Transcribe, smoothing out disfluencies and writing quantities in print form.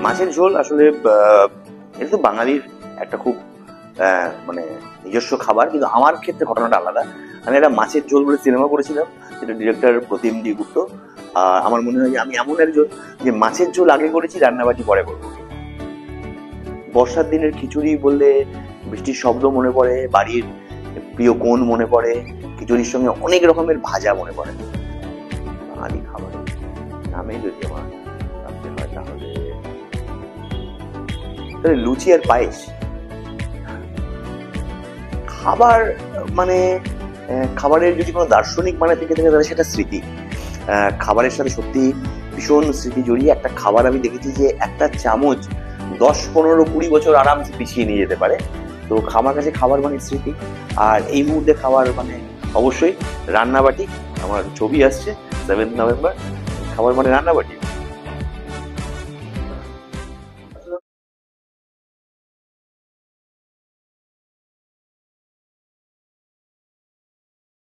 মাছের ঝোল আসলে এটা তো বাঙালির একটা খুব মানে নিজস্ব খাবার, কিন্তু আমার ক্ষেত্রে ঘটনাটা আলাদা। আমি একটা মাছের ঝোল বলে সিনেমা করেছিলাম, যেটা ডিরেক্টর প্রতিম ডি গুপ্ত। আর আমার মনে হয় যে আমি এমন একজন যে মাছের ঝোল আগে করেছি, রান্নাবাটি পরে করবো। বর্ষার দিনের খিচুড়ি বললে বৃষ্টির শব্দ মনে পড়ে, বাড়ির প্রিয় কোণ মনে পড়ে, খিচুড়ির সঙ্গে অনেক রকমের ভাজা মনে পড়ে। বাঙালি খাবারের নামে যদি আমার ভাবতে হয় তাহলে লুচি আর পায়েস। খাবার মানে খাবারের যদি কোনো দার্শনিক মানে থেকে থাকে তাহলে সেটা স্মৃতি। খাবারের সাথে সত্যি ভীষণ স্মৃতি জড়িয়ে। একটা খাবার আমি দেখেছি যে একটা চামচ 10, 15, 20 বছর আরামসে পিছিয়ে নিয়ে যেতে পারে। তো আমার কাছে খাবার মানে স্মৃতি। আর এই মুহূর্তে খাবার মানে অবশ্যই রান্নাবাটি। আমার ছবি আসছে 7 নভেম্বর, খাবার মানে রান্নাবাটি।